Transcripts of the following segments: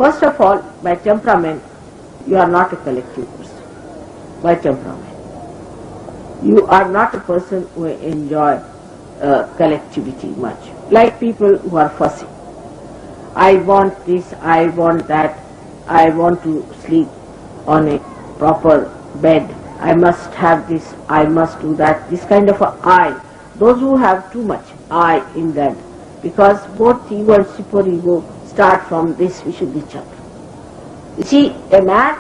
First of all, by temperament, you are not a collective person. By temperament. You are not a person who enjoy collectivity much. Like people who are fussy. I want this, I want that, I want to sleep on a proper bed, I must have this, I must do that, this kind of a I. Those who have too much I in them, because both ego and superego start from this Vishuddhi chakra. You see, a man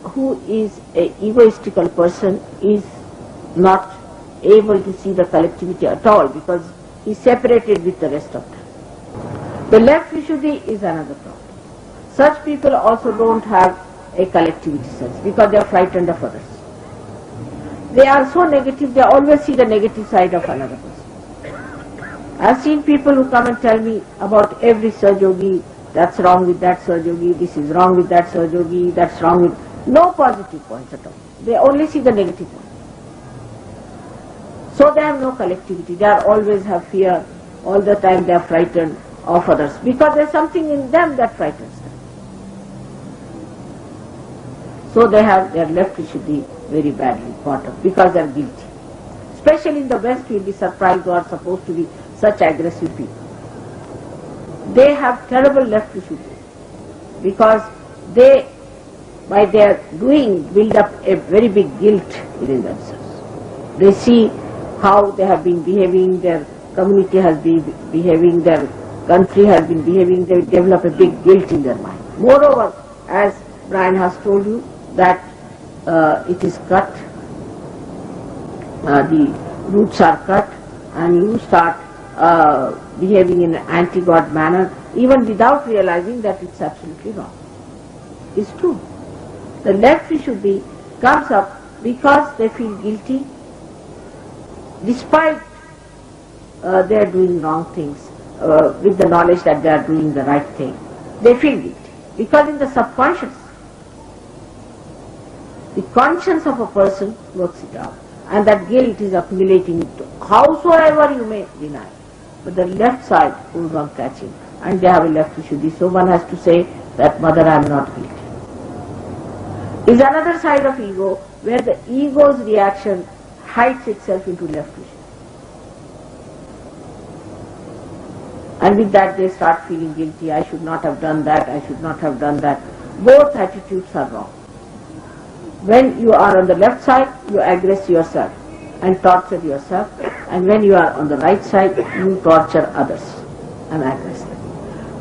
who is an egoistical person is not able to see the collectivity at all, because he is separated with the rest of them. The left Vishuddhi is another problem. Such people also don't have a collectivity sense, because they are frightened of others. They are so negative, they always see the negative side of another person. I have seen people who come and tell me about every Sahajogi, that's wrong with that Sahajogi, this is wrong with that Sahajogi, that's wrong with... No positive points at all. They only see the negative points. So they have no collectivity. They are always have fear. All the time they are frightened of others, because there is something in them that frightens them. So they have their left Vishuddhi very badly caught up, because they are guilty. Especially in the West, you will be surprised, who are supposed to be such aggressive people. They have terrible left Vishuddhi, because they, by their doing, build up a very big guilt within themselves. They see how they have been behaving, their community has been behaving, their country has been behaving, they develop a big guilt in their mind. Moreover, as Brian has told you, that it is cut, the roots are cut, and you start behaving in an anti-God manner, even without realizing that it's absolutely wrong. It's true. The left Vishuddhi comes up because they feel guilty, despite they are doing wrong things, with the knowledge that they are doing the right thing. They feel guilty, because in the subconscious, the conscience of a person works it out, and that guilt is accumulating howsoever you may deny. But the left side goes on catching, and they have a left Vishuddhi. So one has to say that, Mother, I am not guilty. Is another side of ego, where the ego's reaction hides itself into left Vishuddhi. And with that they start feeling guilty, I should not have done that, I should not have done that. Both attitudes are wrong. When you are on the left side, you aggress yourself and torture yourself, and when you are on the right side, you torture others and aggress them.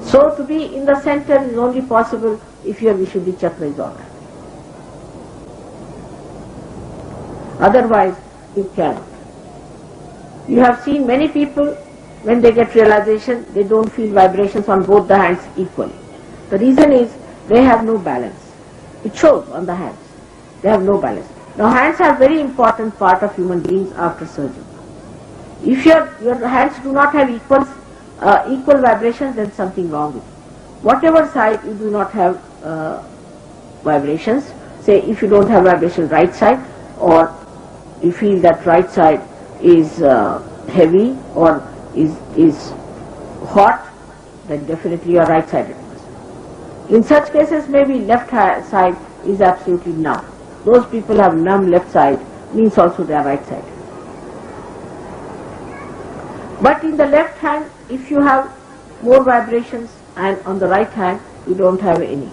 So to be in the center is only possible if your Vishuddhi chakra is all right. Otherwise, you cannot. You have seen many people, when they get realization, they don't feel vibrations on both the hands equally. The reason is they have no balance. It shows on the hands. They have no balance. Now hands are a very important part of human beings after surgery. If your hands do not have equal vibrations, then something wrong with it. Whatever side you do not have vibrations, say if you don't have vibration right side, or you feel that right side is heavy or is hot, then definitely you are right-sided person. In such cases, maybe left side is absolutely numb. Those people have numb left side, means also they are right-sided. But in the left hand, if you have more vibrations, and on the right hand you don't have any,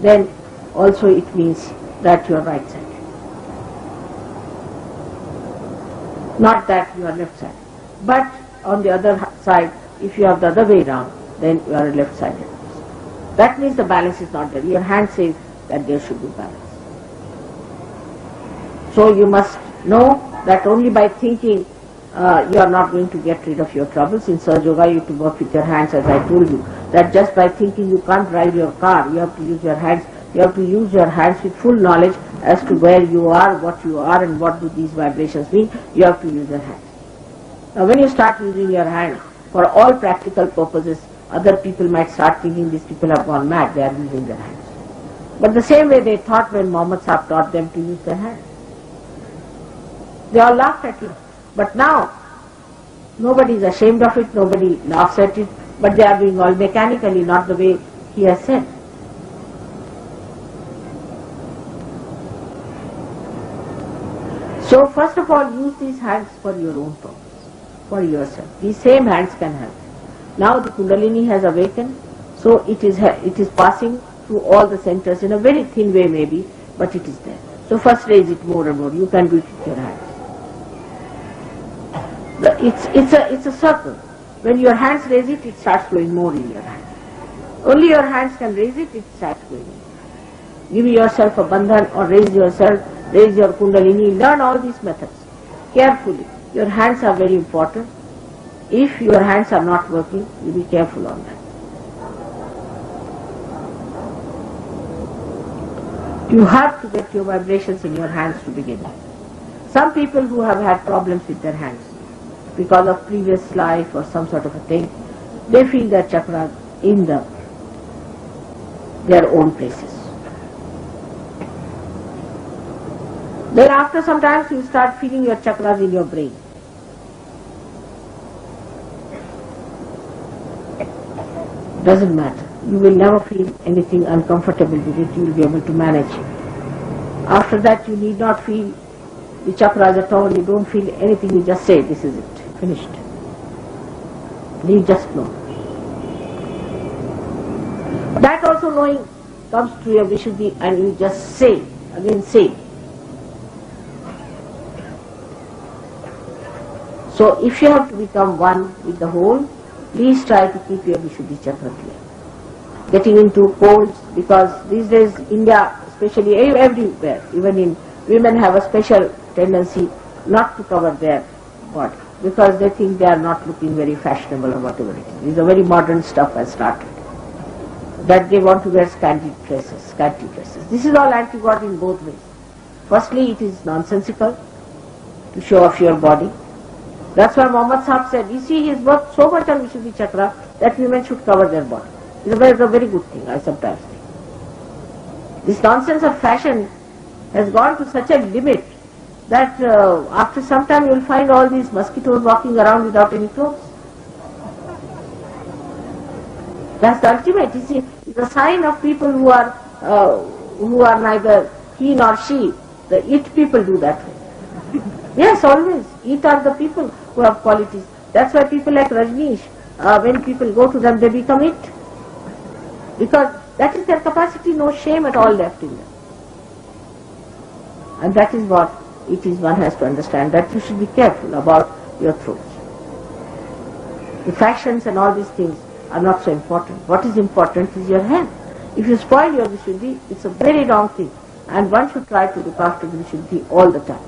then also it means that you are right-sided. Not that you are left-sided. But on the other side, if you have the other way around, then you are a left-sided person. That means the balance is not there. Your hand says that there should be balance. So you must know that only by thinking you are not going to get rid of your troubles. In Sahaja Yoga you have to work with your hands, as I told you. That just by thinking you can't drive your car, you have to use your hands. You have to use your hands with full knowledge as to where you are, what you are, and what do these vibrations mean. You have to use your hands. Now when you start using your hands for all practical purposes, other people might start thinking these people have gone mad, they are using their hands. But the same way they thought when Muhammad Sahib taught them to use their hands. They all laughed at him. But now, nobody is ashamed of it, nobody laughs at it, but they are doing all mechanically, not the way he has said. So first of all, use these hands for your own purpose, for yourself. These same hands can help. Now the Kundalini has awakened, so it is passing through all the centers in a very thin way maybe, but it is there. So first raise it more and more. You can do it with your hands. It's a circle. When your hands raise it, it starts flowing more in your hands. Only your hands can raise it, it starts flowing. Give yourself a bandhan or raise yourself, raise your Kundalini. Learn all these methods carefully. Your hands are very important. If your hands are not working, you be careful on that. You have to get your vibrations in your hands to begin with. Some people who have had problems with their hands because of previous life or some sort of a thing, they feel their chakras in their own places. Then after some time you start feeling your chakras in your brain. Doesn't matter. You will never feel anything uncomfortable with it. You will be able to manage it. After that you need not feel the chakras at all. You don't feel anything. You just say, this is it. Finished. You just know. That also knowing comes to your Vishuddhi and you just say, again say. So if you have to become one with the whole, please try to keep your Vishuddhi chakra clear. Getting into colds, because these days India, especially everywhere, even in women have a special tendency not to cover their body because they think they are not looking very fashionable or whatever it is. These are very modern stuff has started. That they want to wear scanty dresses. This is all anti-God in both ways. Firstly, it is nonsensical to show off your body. That's why Muhammad Sahib said, you see, he has worked so much on Vishuddhi chakra that women should cover their body. It's a very good thing, I sometimes think. This nonsense of fashion has gone to such a limit that after some time you will find all these mosquitoes walking around without any clothes. That's the ultimate. You see, it's a sign of people who are neither he nor she. The it people do that way. Yes, always. It are the people who have qualities. That's why people like Rajneesh, when people go to them, they become it. Because that is their capacity, no shame at all left in them. And that is what it is one has to understand, that you should be careful about your throats. The fashions and all these things are not so important. What is important is your hand. If you spoil your Vishuddhi, it's a very wrong thing. And one should try to look after the Vishuddhi all the time.